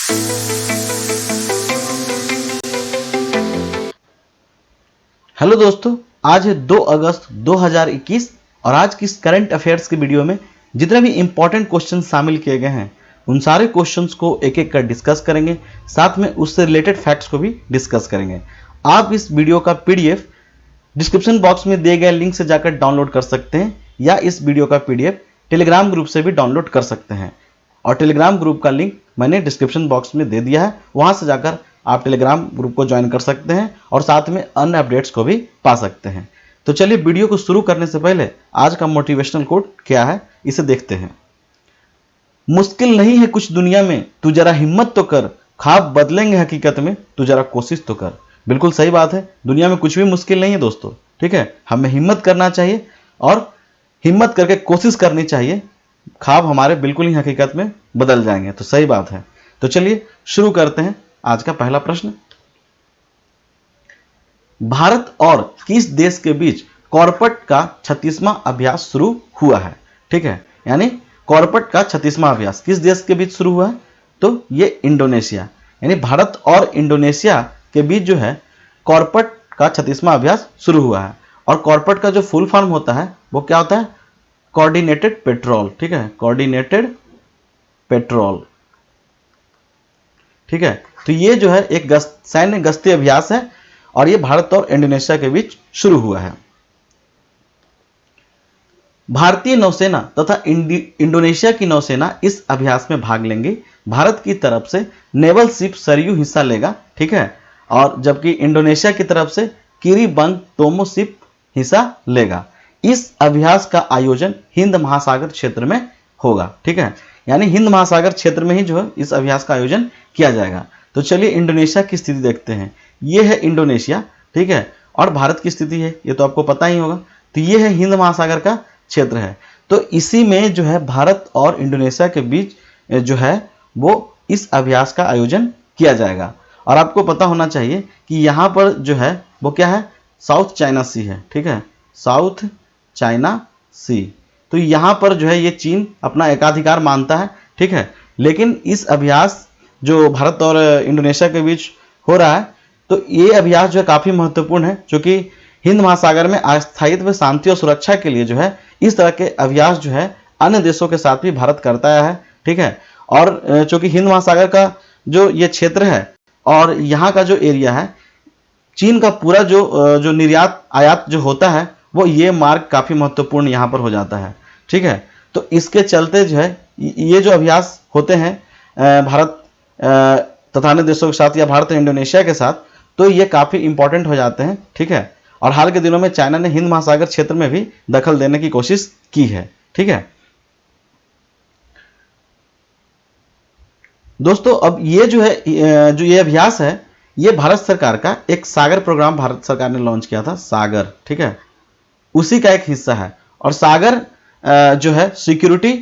Hello दोस्तों, आज है 2 अगस्त 2021 और आज की इस करंट अफेयर्स की वीडियो में जितने भी इंपॉर्टेंट क्वेश्चन शामिल किए गए हैं उन सारे क्वेश्चंस को एक एक कर डिस्कस करेंगे, साथ में उससे रिलेटेड फैक्ट्स को भी डिस्कस करेंगे। आप इस वीडियो का पीडीएफ डिस्क्रिप्शन बॉक्स में दिए गए लिंक से जाकर डाउनलोड कर सकते हैं या इस वीडियो का पीडीएफ टेलीग्राम ग्रुप से भी डाउनलोड कर सकते हैं और टेलीग्राम ग्रुप का लिंक मैंने डिस्क्रिप्शन बॉक्स में दे दिया है, वहां से जाकर आप टेलीग्राम ग्रुप को ज्वाइन कर सकते हैं और साथ में अन्य अपडेट्स को भी पा सकते हैं। तो चलिए वीडियो को शुरू करने से पहले आज का मोटिवेशनल कोट क्या है इसे देखते हैं। मुश्किल नहीं है कुछ दुनिया में, तू जरा हिम्मत तो कर, ख्वाब बदलेंगे हकीकत में, तू जरा कोशिश तो कर। बिल्कुल सही बात है, दुनिया में कुछ भी मुश्किल नहीं है दोस्तों। ठीक है, हमें हिम्मत करना चाहिए और हिम्मत करके कोशिश करनी चाहिए, ख्वाब हमारे बिल्कुल ही हकीकत में बदल जाएंगे। तो सही बात है। तो चलिए शुरू करते हैं। आज का पहला प्रश्न, भारत और किस देश के बीच कॉर्पट का 36वां अभ्यास शुरू हुआ है? ठीक है, यानी कॉर्पट का 36वां अभ्यास किस देश के बीच शुरू हुआ है? तो ये इंडोनेशिया, यानी भारत और इंडोनेशिया के बीच जो है कॉर्पट का 36वां अभ्यास शुरू हुआ है। और कॉर्पट का जो फुल फॉर्म होता है वो क्या होता है? Coordinated petrol. ठीक है, कोऑर्डिनेटेड पेट्रोल। ठीक है, तो ये जो है एक सैन्य गश्ती अभ्यास है और ये भारत और इंडोनेशिया के बीच शुरू हुआ है। भारतीय नौसेना तथा इंडोनेशिया की नौसेना इस अभ्यास में भाग लेंगे। भारत की तरफ से नेवल शिप सरयू हिस्सा लेगा। ठीक है, और जबकि इंडोनेशिया की तरफ से किरीबंग तोमो शिप हिस्सा लेगा। इस अभ्यास का आयोजन हिंद महासागर क्षेत्र में होगा। ठीक है, यानी हिंद महासागर क्षेत्र में ही जो है इस अभ्यास का आयोजन किया जाएगा। तो चलिए इंडोनेशिया की स्थिति देखते हैं। ये है इंडोनेशिया। ठीक है, और भारत की स्थिति है ये तो आपको पता ही होगा। तो ये है हिंद महासागर का क्षेत्र है। तो इसी में जो है भारत और इंडोनेशिया के बीच जो है वो इस अभ्यास का आयोजन किया जाएगा। और आपको पता होना चाहिए कि यहाँ पर जो है वो क्या है? साउथ चाइना सी है। ठीक है, साउथ चाइना सी। तो यहाँ पर जो है ये चीन अपना एकाधिकार मानता है। ठीक है, लेकिन इस अभ्यास जो भारत और इंडोनेशिया के बीच हो रहा है तो ये अभ्यास जो है काफी महत्वपूर्ण है, क्योंकि हिंद महासागर में अस्थायित्व, शांति और सुरक्षा के लिए जो है इस तरह के अभ्यास जो है अन्य देशों के साथ भी भारत करता है। ठीक है, और चूंकि हिंद महासागर का जो ये क्षेत्र है और यहाँ का जो एरिया है, चीन का पूरा जो निर्यात आयात जो होता है वो ये मार्ग काफी महत्वपूर्ण यहाँ पर हो जाता है। ठीक है, तो इसके चलते जो है ये जो अभ्यास होते हैं भारत तथा अन्य देशों के साथ या भारत और इंडोनेशिया के साथ, तो ये काफी इंपॉर्टेंट हो जाते हैं। ठीक है, और हाल के दिनों में चाइना ने हिंद महासागर क्षेत्र में भी दखल देने की कोशिश की है। ठीक है दोस्तों, अब ये जो है जो ये अभ्यास है ये भारत सरकार का एक सागर प्रोग्राम भारत सरकार ने लॉन्च किया था, सागर। ठीक है, उसी का एक हिस्सा है। और सागर जो है सिक्योरिटी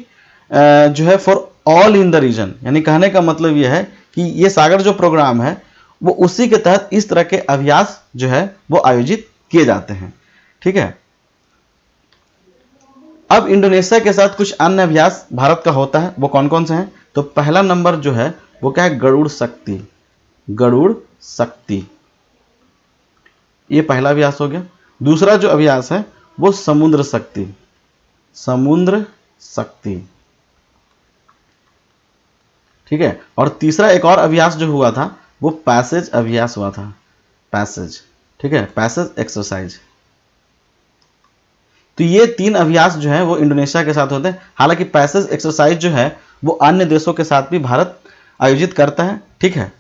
जो है for all in the region, यानी कहने का मतलब यह है कि ये सागर जो प्रोग्राम है वो उसी के तहत इस तरह के अभ्यास जो है वो आयोजित किए जाते हैं। ठीक है, अब इंडोनेशिया के साथ कुछ अन्य अभ्यास भारत का होता है, वो कौन कौन से हैं? तो पहला नंबर जो है वो क्या है? गरुड़ शक्ति। गरुड़ शक्ति, ये पहला अभ्यास हो गया। दूसरा जो अभ्यास है वो समुद्र शक्ति। समुद्र शक्ति। ठीक है, और तीसरा एक और अभ्यास जो हुआ था वो पैसेज अभ्यास हुआ था। पैसेज। ठीक है, पैसेज एक्सरसाइज। तो ये 3 अभ्यास जो है वो इंडोनेशिया के साथ होते हैं। हालांकि पैसेज एक्सरसाइज जो है वो अन्य देशों के साथ भी भारत आयोजित करता है। ठीक है,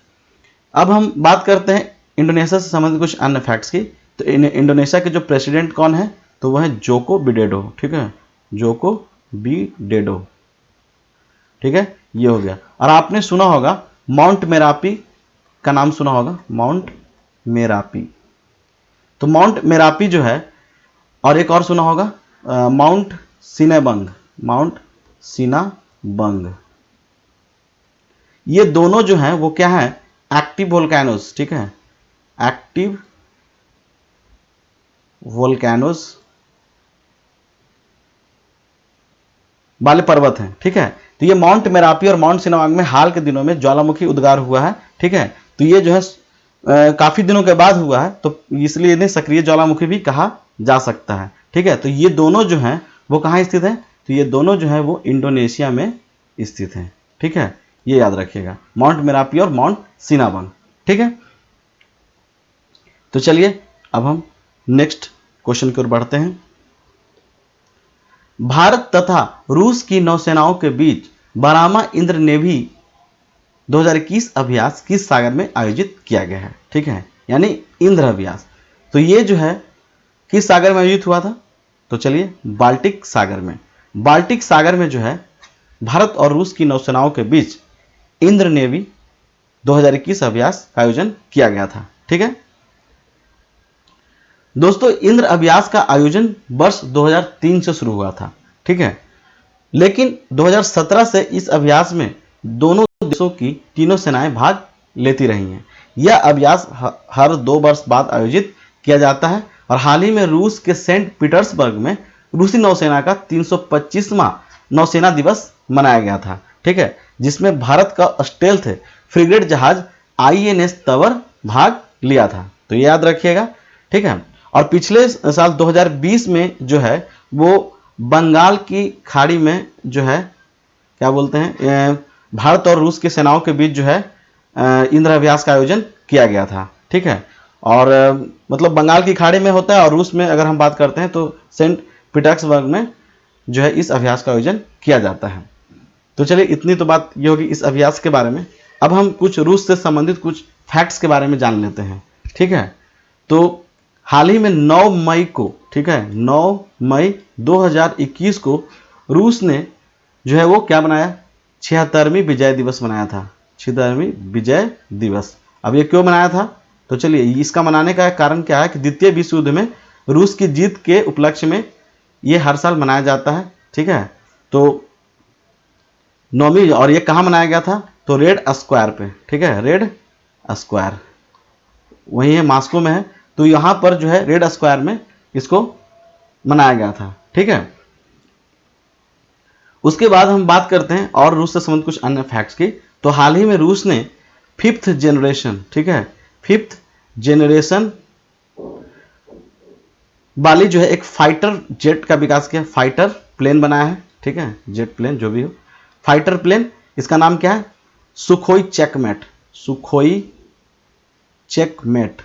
अब हम बात करते हैं इंडोनेशिया से संबंधित कुछ अन्य फैक्ट्स की। तो इंडोनेशिया के जो प्रेसिडेंट कौन है? तो वह है जोको विडोडो। ठीक है, जोको विडोडो। ठीक है, ये हो गया। और आपने सुना होगा माउंट मेरापी का नाम सुना होगा, माउंट मेरापी। तो माउंट मेरापी जो है, और एक और सुना होगा माउंट सिनेबंग। Mount Sinabung. ये दोनों जो हैं वो क्या है? Active volcanoes. ठीक है, एक्टिव वोल्केनोस वाले पर्वत हैं, ठीक है। तो ये माउंट मेरापी और माउंट सिनावांग में हाल के दिनों में ज्वालामुखी उद्गार हुआ है, ठीक है। तो ये जो है काफी दिनों के बाद हुआ है, तो इसलिए इन्हें सक्रिय ज्वालामुखी भी कहा जा सकता है, ठीक है। तो ये दोनों जो हैं वो कहाँ स्थित हैं, तो ये दोनों जो है वो इंडोनेशिया में स्थित हैं, ठीक है। ये याद रखिएगा, माउंट मेरापी और माउंट सिनावांग, ठीक है। तो चलिए अब हम नेक्स्ट क्वेश्चन की ओर बढ़ते हैं। भारत तथा रूस की नौसेनाओं के बीच बरामा इंद्र नेवी 2021 अभ्यास किस सागर में आयोजित किया गया है, ठीक है, यानी इंद्र अभ्यास। तो ये जो है किस सागर में आयोजित हुआ था, तो चलिए बाल्टिक सागर में। बाल्टिक सागर में जो है भारत और रूस की नौसेनाओं के बीच इंद्र नेवी 2021 अभ्यास का आयोजन किया गया था, ठीक है। दोस्तों इंद्र अभ्यास का आयोजन वर्ष 2003 से शुरू हुआ था, ठीक है, लेकिन 2017 से इस अभ्यास में दोनों देशों की तीनों सेनाएं भाग लेती रही हैं। यह अभ्यास हर 2 वर्ष बाद आयोजित किया जाता है और हाल ही में रूस के सेंट पीटर्सबर्ग में रूसी नौसेना का 325वां नौसेना दिवस मनाया गया था, ठीक है, जिसमें भारत का स्टेल्थ फ्रिगेट जहाज INS तवर भाग लिया था। तो ये याद रखिएगा, ठीक है। और पिछले साल 2020 में जो है वो बंगाल की खाड़ी में जो है क्या बोलते हैं भारत और रूस की सेनाओं के बीच जो है इंद्र अभ्यास का आयोजन किया गया था, ठीक है। और मतलब बंगाल की खाड़ी में होता है और रूस में अगर हम बात करते हैं तो सेंट पीटर्सबर्ग में जो है इस अभ्यास का आयोजन किया जाता है। तो चलिए इतनी तो बात ये होगी इस अभ्यास के बारे में। अब हम कुछ रूस से संबंधित कुछ फैक्ट्स के बारे में जान लेते हैं, ठीक है। तो हाल ही में 9 मई को, ठीक है, 9 मई 2021 को रूस ने जो है वो क्या बनाया, 76वीं विजय दिवस मनाया था, 76वीं विजय दिवस। अब ये क्यों मनाया था, तो चलिए इसका मनाने का कारण क्या है कि द्वितीय विश्व युद्ध में रूस की जीत के उपलक्ष्य में ये हर साल मनाया जाता है, ठीक है। तो 9वीं, और ये कहाँ मनाया गया था, तो रेड स्क्वायर पे, ठीक है, रेड स्क्वायर वही है, मॉस्को में है। तो यहाँ पर जो है रेड स्क्वायर में इसको मनाया गया था, ठीक है। उसके बाद हम बात करते हैं और रूस से संबंधित कुछ अन्य फैक्ट्स की। तो हाल ही में रूस ने 5th जनरेशन, ठीक है, 5th जनरेशन वाली जो है एक फाइटर जेट का विकास किया, फाइटर प्लेन बनाया है, ठीक है, जेट प्लेन जो भी हो, फाइटर प्लेन। इसका नाम क्या है, Sukhoi checkmate, Sukhoi checkmate,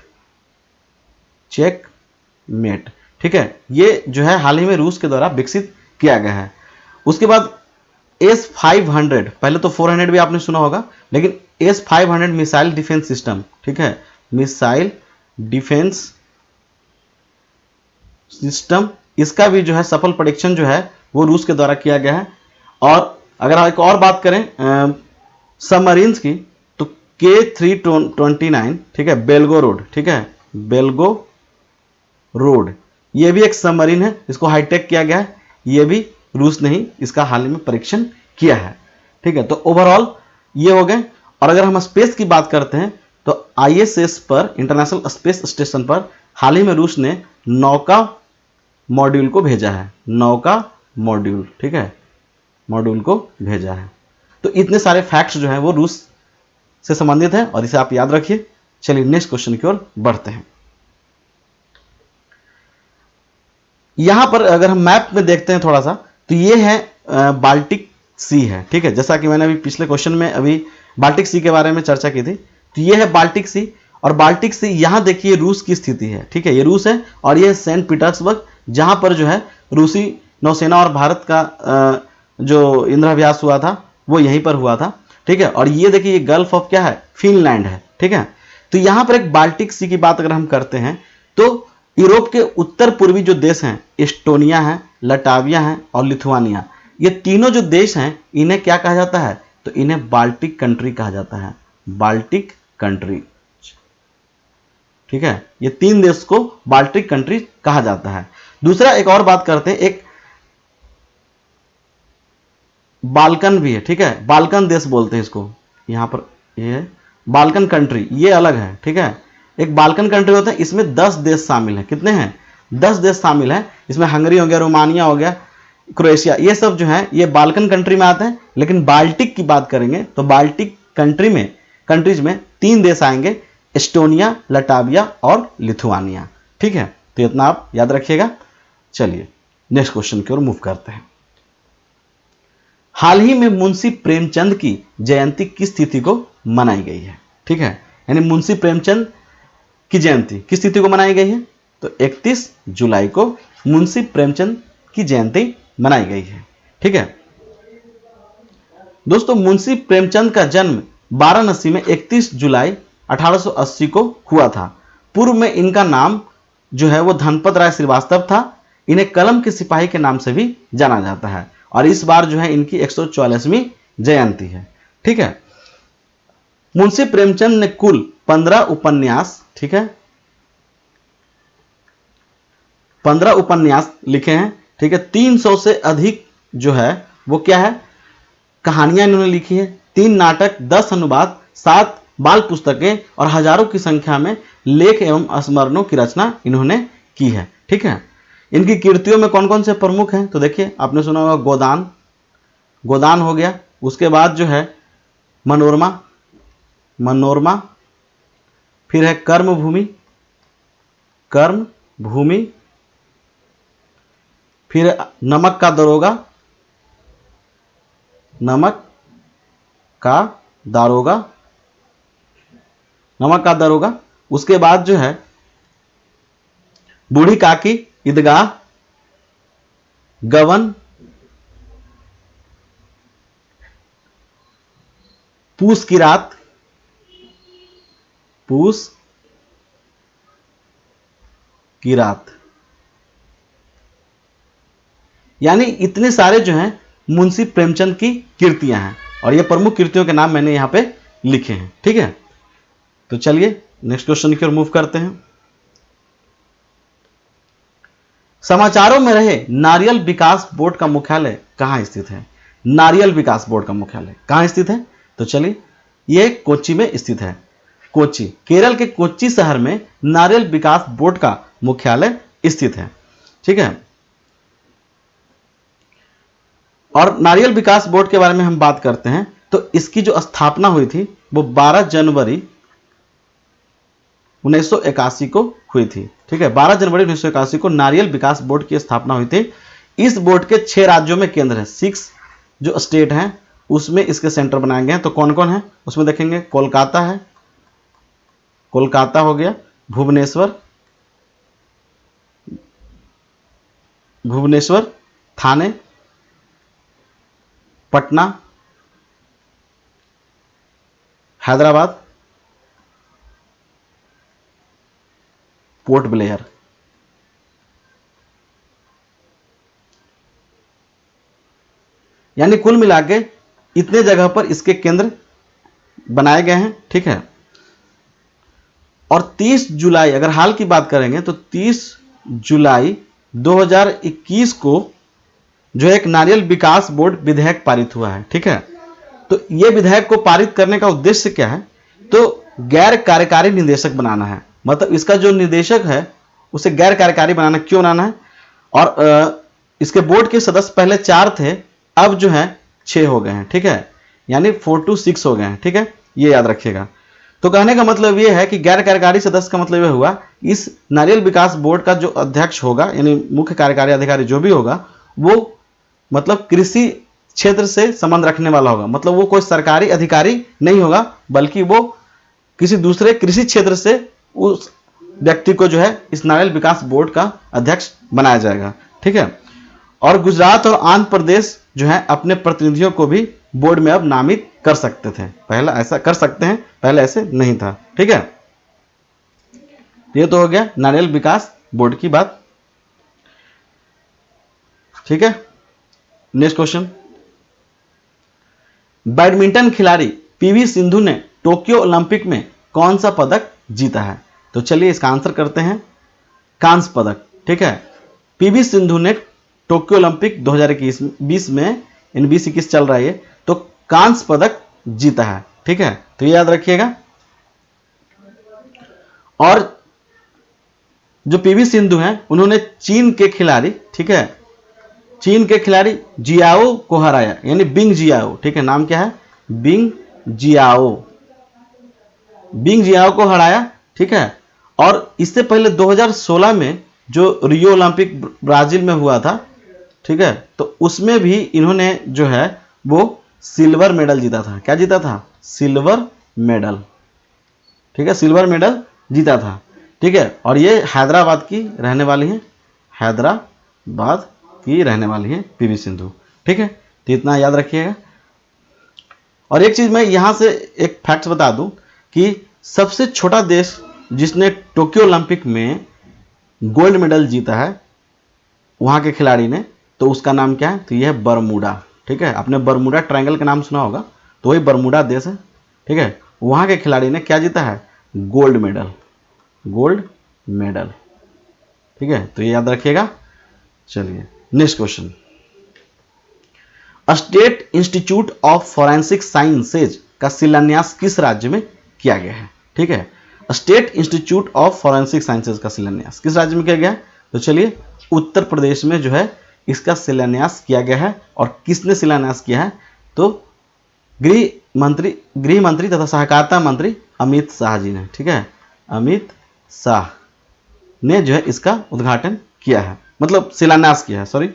checkmate, ठीक है। ये जो है हाल ही में रूस के द्वारा विकसित किया गया है। उसके बाद S-500, पहले तो 400 भी आपने सुना होगा, लेकिन S-500 मिसाइल डिफेंस सिस्टम, ठीक है, मिसाइल डिफेंस सिस्टम, इसका भी जो है सफल परीक्षण जो है वो रूस के द्वारा किया गया है। और अगर एक और बात करें सबमरीन्स की, तो K329, ठीक है, बेल्गो रोड, ठीक है, बेल्गो रोड, ये भी एक सबमरीन है, इसको हाईटेक किया गया है, ये भी रूस ने ही इसका हाल ही में परीक्षण किया है, ठीक है। तो ओवरऑल ये हो गए। और अगर हम स्पेस की बात करते हैं तो ISS पर, इंटरनेशनल स्पेस स्टेशन पर हाल ही में रूस ने नौका मॉड्यूल को भेजा है, नौका मॉड्यूल, ठीक है, मॉड्यूल को भेजा है। तो इतने सारे फैक्ट्स जो हैं वो रूस से संबंधित है और इसे आप याद रखिए। चलिए नेक्स्ट क्वेश्चन की ओर बढ़ते हैं। यहां पर अगर हम मैप में देखते हैं थोड़ा सा, तो ये है बाल्टिक सी है, ठीक है, जैसा कि मैंने अभी पिछले क्वेश्चन में अभी बाल्टिक सी के बारे में चर्चा की थी। तो ये है बाल्टिक सी, और बाल्टिक सी यहां देखिए रूस की स्थिति है, ठीक है, ये रूस है, और ये सेंट पीटर्सबर्ग, जहां पर जो है रूसी नौसेना और भारत का जो इंद्राभ्यास हुआ था वो यहीं पर हुआ था, ठीक है। और ये देखिए ये गल्फ ऑफ क्या है, फिनलैंड है, ठीक है। तो यहां पर एक बाल्टिक सी की बात अगर हम करते हैं तो यूरोप के उत्तर पूर्वी जो देश हैं, एस्टोनिया है, लटाविया है और लिथुआनिया, ये तीनों जो देश हैं इन्हें क्या कहा जाता है, तो इन्हें बाल्टिक कंट्री कहा जाता है, बाल्टिक कंट्री, ठीक है। ये 3 देश को बाल्टिक कंट्री कहा जाता है। दूसरा एक और बात करते हैं, एक बाल्कन भी है, ठीक है, बाल्कन देश बोलते हैं इसको, यहां पर ये बाल्कन कंट्री, ये अलग है, ठीक है। एक बाल्कन कंट्री होता है, इसमें 10 देश शामिल हैं, कितने हैं, 10 देश शामिल हैं। इसमें हंगरी हो गया, रोमानिया हो गया, क्रोएशिया, ये सब जो है ये बाल्कन कंट्री में आते हैं। लेकिन बाल्टिक की बात करेंगे तो बाल्टिक कंट्रीज में 3 देश आएंगे, एस्टोनिया, लटाविया और लिथुआनिया। ठीक है, तो इतना आप याद रखिएगा। चलिए नेक्स्ट क्वेश्चन की ओर मूव करते हैं। हाल ही में मुंशी प्रेमचंद की जयंती किस तिथि को मनाई गई है? ठीक है, यानी मुंशी प्रेमचंद की जयंती किस तिथि को मनाई गई है? तो 31 जुलाई को मुंशी प्रेमचंद की जयंती मनाई गई है। ठीक है दोस्तों, मुंशी प्रेमचंद का जन्म वाराणसी में 31 जुलाई 1880 को हुआ था। पूर्व में इनका नाम जो है वो धनपत राय श्रीवास्तव था। इन्हें कलम के सिपाही के नाम से भी जाना जाता है और इस बार जो है इनकी 144वीं जयंती है। ठीक है, मुंशी प्रेमचंद ने कुल 15 उपन्यास, ठीक है, 15 उपन्यास लिखे हैं। ठीक है, 300 से अधिक जो है वो क्या है, कहानियां इन्होंने लिखी है, 3 नाटक, 10 अनुवाद, 7 बाल पुस्तकें और हजारों की संख्या में लेख एवं स्मरणों की रचना इन्होंने की है। ठीक है, इनकी कृतियों में कौन कौन से प्रमुख हैं? तो देखिए, आपने सुना होगा गोदान हो गया, उसके बाद जो है मनोरमा, फिर है कर्मभूमि, फिर नमक का दारोगा, उसके बाद जो है बूढ़ी काकी, ईदगाह, गवन, पूस की रात, यानी इतने सारे जो हैं मुंशी प्रेमचंद की कृतियां हैं और ये प्रमुख कृतियों के नाम मैंने यहां पे लिखे हैं। ठीक है, तो चलिए नेक्स्ट क्वेश्चन की ओर मूव करते हैं। समाचारों में रहे नारियल विकास बोर्ड का मुख्यालय कहां स्थित है? नारियल विकास बोर्ड का मुख्यालय कहां स्थित है? तो चलिए, यह कोच्चि में स्थित है। कोच्चि, केरल के कोच्चि शहर में नारियल विकास बोर्ड का मुख्यालय स्थित है। ठीक है, और नारियल विकास बोर्ड के बारे में हम बात करते हैं तो इसकी जो स्थापना हुई थी वो 12 जनवरी 1981 को हुई थी। ठीक है, 12 जनवरी 1981 को नारियल विकास बोर्ड की स्थापना हुई थी। इस बोर्ड के 6 राज्यों में केंद्र है, 6 जो स्टेट हैं उसमें इसके सेंटर बनाए गए हैं। तो कौन कौन है उसमें देखेंगे, कोलकाता है, कोलकाता हो गया, भुवनेश्वर, थाने, पटना, हैदराबाद, पोर्ट ब्लेयर। यानी कुल मिला के इतने जगह पर इसके केंद्र बनाए गए हैं। ठीक है, और 30 जुलाई, अगर हाल की बात करेंगे तो 30 जुलाई 2021 को जो एक नारियल विकास बोर्ड विधेयक पारित हुआ है। ठीक है, तो यह विधेयक को पारित करने का उद्देश्य क्या है? तो गैर कार्यकारी निदेशक बनाना है। मतलब इसका जो निदेशक है उसे गैर कार्यकारी बनाना। क्यों बनाना है? और इसके बोर्ड के सदस्य पहले 4 थे, अब जो है 6 हो गए हैं। ठीक है, यानी 4 to 6 हो गए हैं। ठीक है, ये याद रखिएगा। तो कहने का मतलब ये है कि गैर कार्यकारी सदस्य का मतलब यह हुआ, इस नारियल विकास बोर्ड का जो अध्यक्ष होगा यानी मुख्य कार्यकारी अधिकारी जो भी होगा वो मतलब कृषि क्षेत्र से संबंध रखने वाला होगा। मतलब वो कोई सरकारी अधिकारी नहीं होगा, बल्कि वो किसी दूसरे कृषि क्षेत्र से उस व्यक्ति को जो है इस नारियल विकास बोर्ड का अध्यक्ष बनाया जाएगा। ठीक है, और गुजरात और आंध्र प्रदेश जो है अपने प्रतिनिधियों को भी बोर्ड में अब नामित कर सकते थे। पहले ऐसा कर सकते हैं, पहले ऐसे नहीं था। ठीक है, ये तो हो गया नारियल विकास बोर्ड की बात। ठीक है, नेक्स्ट क्वेश्चन। बैडमिंटन खिलाड़ी पीवी सिंधु ने टोक्यो ओलंपिक में कौन सा पदक जीता है? तो चलिए इसका आंसर करते हैं, कांस्य पदक। ठीक है, पीवी सिंधु ने टोक्यो ओलंपिक 2021 में, इन 2021 चल रहा है ये, तो कांस्य पदक जीता है। ठीक है, तो ये याद रखिएगा। और जो पीवी सिंधु हैं उन्होंने चीन के खिलाड़ी, ठीक है, चीन के खिलाड़ी जियाओ को हराया, यानी बिंग जियाओ, ठीक है, नाम क्या है, बिंग जियाओ, बिंग जियाओ को हराया, ठीक है। और इससे पहले 2016 में जो रियो ओलंपिक ब्राजील में हुआ था, ठीक है, तो उसमें भी इन्होंने जो है वो सिल्वर मेडल जीता था। क्या जीता था, सिल्वर मेडल, ठीक है, सिल्वर मेडल जीता था, ठीक है। और ये हैदराबाद की रहने वाली है, हैदराबाद की रहने वाली है पीवी सिंधु, ठीक है, तो इतना याद रखिएगा। और एक चीज मैं यहां से एक फैक्ट बता दूं कि सबसे छोटा देश जिसने टोक्यो ओलंपिक में गोल्ड मेडल जीता है वहां के खिलाड़ी ने, तो उसका नाम क्या है, तो यह है बरमूडा, ठीक है। आपने बरमूडा ट्रायंगल का नाम सुना होगा, तो वही बरमूडा देश है, ठीक है। वहां के खिलाड़ी ने क्या जीता है, गोल्ड मेडल, गोल्ड मेडल, ठीक है, तो ये याद रखिएगा। चलिए next question, state institute of forensic sciences का शिलान्यास किस राज्य में किया गया है, ठीक है। State institute of forensic sciences का शिलान्यास किस राज्य में किया गया है, तो चलिए उत्तर प्रदेश में जो है इसका शिलान्यास किया गया है। और किसने शिलान्यास किया है, तो गृह मंत्री तथा सहकारिता मंत्री अमित शाह जी ने, ठीक है, अमित शाह ने जो है इसका उद्घाटन किया है, मतलब शिलान्यास किया है, सॉरी।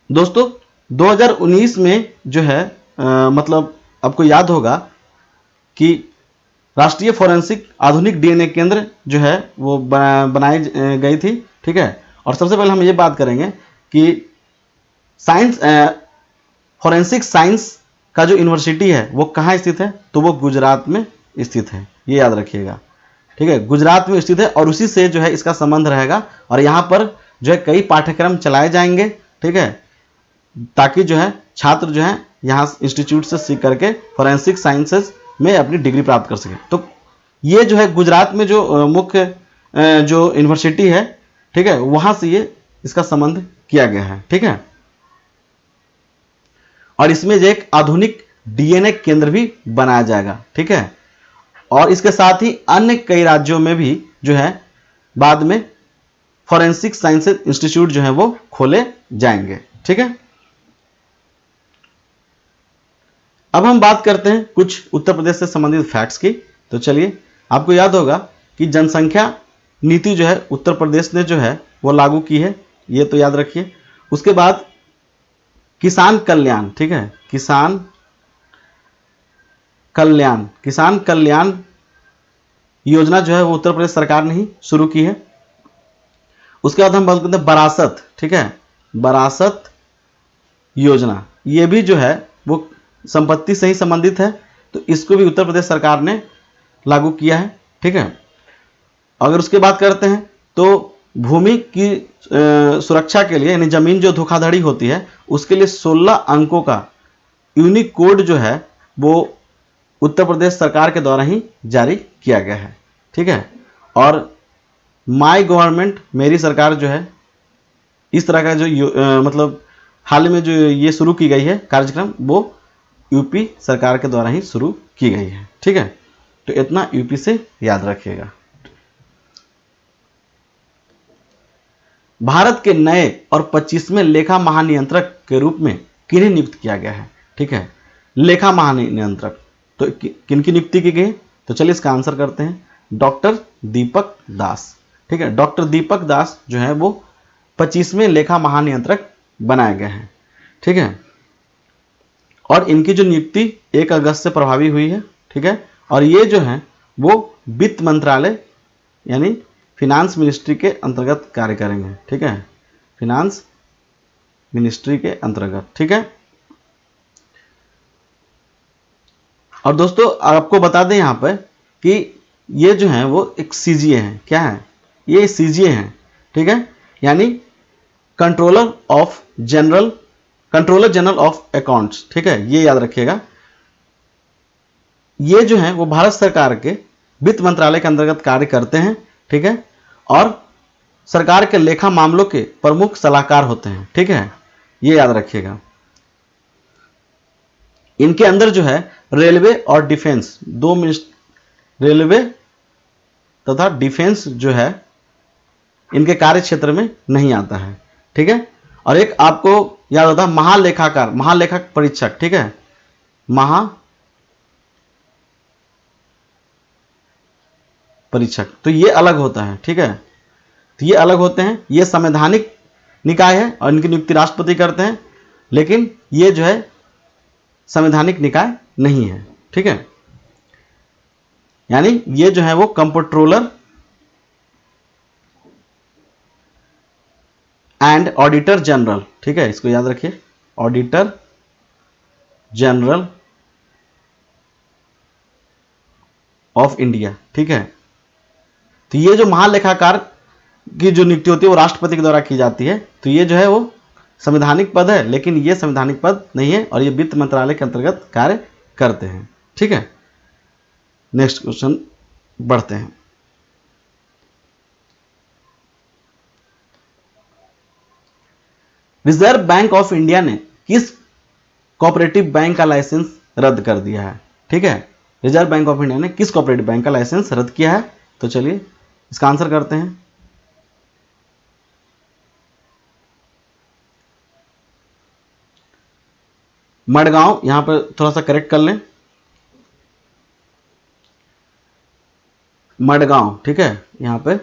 दोस्तों 2019 में जो है मतलब आपको याद होगा कि राष्ट्रीय फॉरेंसिक आधुनिक डीएनए केंद्र जो है वो बनाई गई थी, ठीक है। और सबसे पहले हम ये बात करेंगे कि साइंस फॉरेंसिक साइंस का जो यूनिवर्सिटी है वो कहाँ स्थित है, तो वो गुजरात में स्थित है, ये याद रखिएगा, ठीक है, गुजरात में स्थित है। और उसी से जो है इसका संबंध रहेगा। और यहाँ पर जो है कई पाठ्यक्रम चलाए जाएंगे, ठीक है, ताकि जो है छात्र जो है यहाँ इंस्टीट्यूट से सीख करके फॉरेंसिक साइंसेज में अपनी डिग्री प्राप्त कर सके। तो ये जो है गुजरात में जो मुख्य जो यूनिवर्सिटी है, ठीक है, वहां से ये इसका संबंध किया गया है, ठीक है। और इसमें जो एक आधुनिक डीएनए केंद्र भी बनाया जाएगा, ठीक है। और इसके साथ ही अन्य कई राज्यों में भी जो है बाद में फॉरेंसिक साइंसेज इंस्टीट्यूट जो है वो खोले जाएंगे, ठीक है। अब हम बात करते हैं कुछ उत्तर प्रदेश से संबंधित फैक्ट्स की। तो चलिए, आपको याद होगा कि जनसंख्या नीति जो है उत्तर प्रदेश ने जो है वो लागू की है, ये तो याद रखिए। उसके बाद किसान कल्याण, ठीक है, किसान कल्याण योजना जो है वो उत्तर प्रदेश सरकार ने ही शुरू की है। उसके बाद हम बात करते हैं वरासत, ठीक है, वरासत योजना, ये भी जो है वो संपत्ति से ही संबंधित है, तो इसको भी उत्तर प्रदेश सरकार ने लागू किया है, ठीक है। अगर उसके बात करते हैं तो भूमि की सुरक्षा के लिए, यानी जमीन जो धोखाधड़ी होती है उसके लिए 16 अंकों का यूनिक कोड जो है वो उत्तर प्रदेश सरकार के द्वारा ही जारी किया गया है, ठीक है। और माई गवर्नमेंट मेरी सरकार जो है, इस तरह का जो मतलब हाल में जो ये शुरू की गई है कार्यक्रम, वो यूपी सरकार के द्वारा ही शुरू की गई है, ठीक है। तो इतना यूपी से याद रखिएगा। भारत के नए और 25वें लेखा महानियंत्रक के रूप में किन्हें नियुक्त किया गया है, ठीक है, लेखा महानियंत्रक। तो किन की नियुक्ति की गई, तो चलिए इसका आंसर करते हैं, डॉक्टर दीपक दास, ठीक है, डॉक्टर दीपक दास जो है वो 25वें लेखा महानियंत्रक बनाए गए हैं, ठीक है। और इनकी जो नियुक्ति 1 अगस्त से प्रभावी हुई है, ठीक है। और ये जो है वो वित्त मंत्रालय यानी फिनांस मिनिस्ट्री के अंतर्गत कार्य करेंगे, ठीक है, फिनांस मिनिस्ट्री के अंतर्गत, ठीक है। और दोस्तों आपको बता दें यहाँ पर कि ये जो है वो एक सीजीए है, क्या है, ये सीजीए है, ठीक है, यानी कंट्रोलर जनरल ऑफ अकाउंट्स, ठीक है, ये याद रखिएगा। ये जो है वो भारत सरकार के वित्त मंत्रालय के अंतर्गत कार्य करते हैं, ठीक है, और सरकार के लेखा मामलों के प्रमुख सलाहकार होते हैं, ठीक है, ये याद रखिएगा। इनके अंदर जो है रेलवे और डिफेंस रेलवे तथा डिफेंस जो है इनके कार्य क्षेत्र में नहीं आता है, ठीक है। और एक आपको याद होता है महालेखाकार, महालेखा परीक्षक, ठीक है, परीक्षक, तो ये अलग होता है, ठीक है। तो ये अलग होते हैं, ये संवैधानिक निकाय है और इनकी नियुक्ति राष्ट्रपति करते हैं, लेकिन ये जो है संवैधानिक निकाय नहीं है, ठीक है। यानी ये जो है वो कंप्ट्रोलर एंड ऑडिटर जनरल, ठीक है, इसको याद रखिए, ऑडिटर जनरल ऑफ इंडिया, ठीक है। तो ये जो महालेखाकार की जो नियुक्ति होती है वो राष्ट्रपति के द्वारा की जाती है। तो ये जो है वो संवैधानिक पद है, लेकिन ये संवैधानिक पद नहीं है और ये वित्त मंत्रालय के अंतर्गत कार्य करते हैं, ठीक है। नेक्स्ट क्वेश्चन बढ़ते हैं। रिजर्व बैंक ऑफ इंडिया ने किस कोऑपरेटिव बैंक का लाइसेंस रद्द कर दिया है, ठीक है। रिजर्व बैंक ऑफ इंडिया ने किस कोऑपरेटिव बैंक का लाइसेंस रद्द किया है? तो चलिए इसका आंसर करते हैं। मडगांव, यहां पर थोड़ा सा करेक्ट कर लें, मडगांव, ठीक है, यहां पे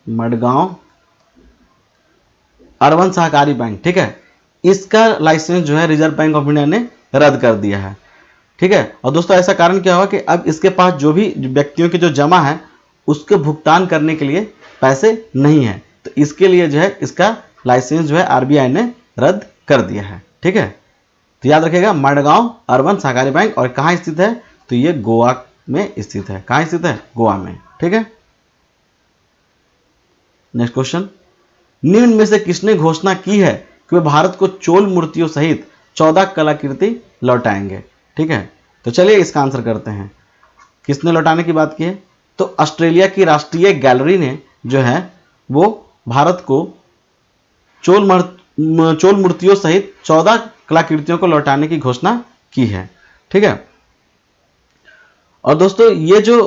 मडगांव अर्बन सहकारी बैंक, ठीक है, इसका लाइसेंस जो है रिजर्व बैंक ऑफ इंडिया ने रद्द कर दिया है, ठीक है। और दोस्तों ऐसा कारण क्या हुआ कि अब इसके पास जो भी व्यक्तियों की जो जमा है उसके भुगतान करने के लिए पैसे नहीं है, तो इसके लिए जो है इसका लाइसेंस जो है आरबीआई ने रद्द कर दिया है, ठीक है। तो याद रखिएगा मडगांव अर्बन सहकारी बैंक, और कहाँ स्थित है? तो ये गोवा में स्थित है। कहाँ स्थित है? गोवा में, ठीक है। नेक्स्ट क्वेश्चन, निम्न में से किसने घोषणा की है कि वे भारत को चोल मूर्तियों सहित 14 कलाकृति लौटाएंगे, ठीक है। तो चलिए इसका आंसर करते हैं, किसने लौटाने की बात की है? तो ऑस्ट्रेलिया की राष्ट्रीय गैलरी ने जो है वो भारत को चोल मूर्तियों सहित 14 कलाकृतियों को लौटाने की घोषणा की है, ठीक है। और दोस्तों ये जो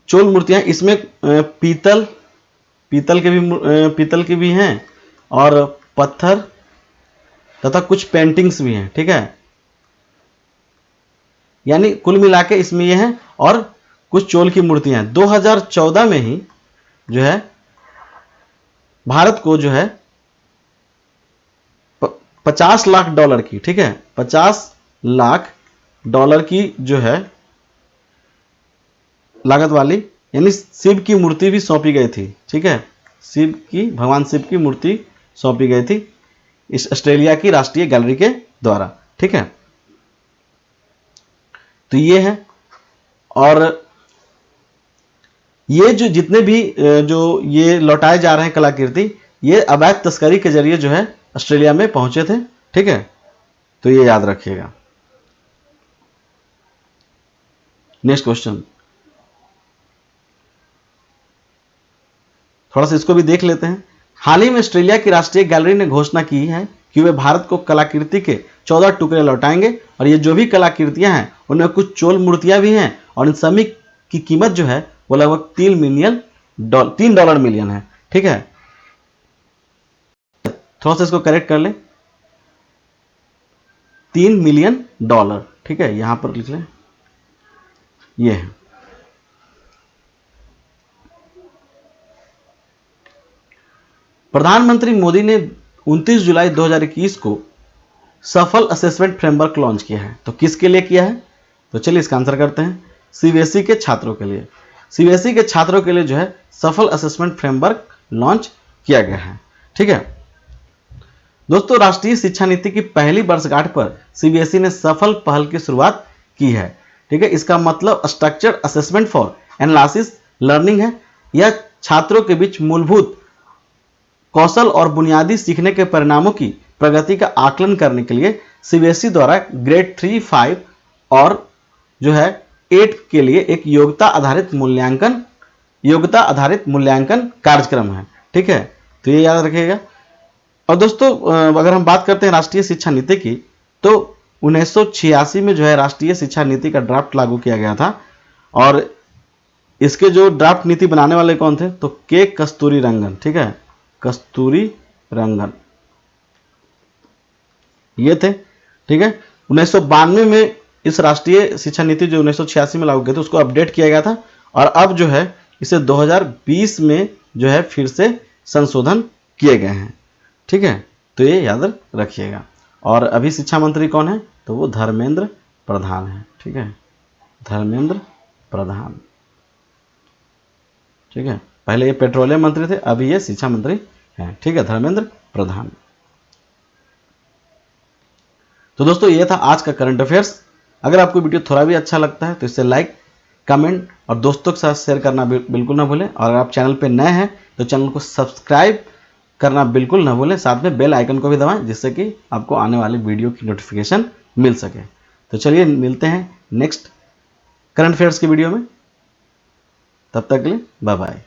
चोल मूर्तियां, इसमें पीतल के भी हैं और पत्थर तथा कुछ पेंटिंग्स भी हैं, ठीक है। यानी कुल मिला के इसमें ये हैं और कुछ चोल की मूर्तियां हैं। 2014 में ही जो है भारत को जो है 50 लाख डॉलर की, ठीक है, 50 लाख डॉलर की जो है लागत वाली यानी शिव की मूर्ति भी सौंपी गई थी, ठीक है, भगवान शिव की मूर्ति सौंपी गई थी इस ऑस्ट्रेलिया की राष्ट्रीय गैलरी के द्वारा, ठीक है। तो ये है, और ये जो जितने भी जो ये लौटाए जा रहे हैं कलाकृति, ये अवैध तस्करी के जरिए जो है ऑस्ट्रेलिया में पहुंचे थे, ठीक है। तो ये याद रखिएगा। नेक्स्ट क्वेश्चन, थोड़ा सा इसको भी देख लेते हैं। हाल ही में ऑस्ट्रेलिया की राष्ट्रीय गैलरी ने घोषणा की है कि वे भारत को कलाकृति के 14 टुकड़े लौटाएंगे, और ये जो भी कलाकृतियां हैं उनमें कुछ चोल मूर्तियां भी हैं, और इन सभी की कीमत जो है वो लगभग $3 मिलियन है, ठीक है। थोड़ा सा इसको करेक्ट कर लें, $3 मिलियन, ठीक है, यहां पर लिख लें, ये है। प्रधानमंत्री मोदी ने 29 जुलाई 2021 को सफल असेसमेंट फ्रेमवर्क लॉन्च किया है। तो किसके लिए किया है? तो चलिए इसका आंसर करते हैं, सीबीएसई के छात्रों के लिए। सीबीएसई के छात्रों के लिए जो है सफल असेसमेंट फ्रेमवर्क लॉन्च किया गया है, ठीक है। दोस्तों राष्ट्रीय शिक्षा नीति की पहली वर्षगांठ पर सीबीएसई ने सफल पहल की शुरुआत की है, ठीक है। इसका मतलब structured assessment for analysis learning है। यह छात्रों के बीच मूलभूत कौशल और बुनियादी सीखने के परिणामों की प्रगति का आकलन करने के लिए सीबीएसई द्वारा ग्रेड 3, 5 और जो है 8 के लिए एक योग्यता आधारित मूल्यांकन कार्यक्रम है, ठीक है। तो ये याद रखिएगा। और दोस्तों अगर हम बात करते हैं राष्ट्रीय शिक्षा नीति की, तो 1986 में जो है राष्ट्रीय शिक्षा नीति का ड्राफ्ट लागू किया गया था, और इसके जो ड्राफ्ट नीति बनाने वाले कौन थे, तो के कस्तूरी रंगन, ठीक है, कस्तूरी रंगन ये थे, ठीक है। 1992 में इस राष्ट्रीय शिक्षा नीति जो 1986 में लागू की थी उसको अपडेट किया गया था, और अब जो है इसे 2020 में जो है फिर से संशोधन किए गए हैं, ठीक है। तो ये याद रखिएगा। और अभी शिक्षा मंत्री कौन है, तो वो धर्मेंद्र प्रधान है, ठीक है, धर्मेंद्र प्रधान, ठीक है। पहले ये पेट्रोलियम मंत्री थे, अभी ये शिक्षा मंत्री हैं, ठीक है, धर्मेंद्र प्रधान। तो दोस्तों ये था आज का करंट अफेयर्स। अगर आपको वीडियो थोड़ा भी अच्छा लगता है तो इसे लाइक, कमेंट और दोस्तों के साथ शेयर करना बिल्कुल ना भूलें। और अगर आप चैनल पे नए हैं तो चैनल को सब्सक्राइब करना बिल्कुल ना भूलें, साथ में बेल आइकन को भी दबाएं जिससे कि आपको आने वाली वीडियो की नोटिफिकेशन मिल सके। तो चलिए मिलते हैं नेक्स्ट करंट अफेयर्स की वीडियो में, तब तक के लिए बाय बाय।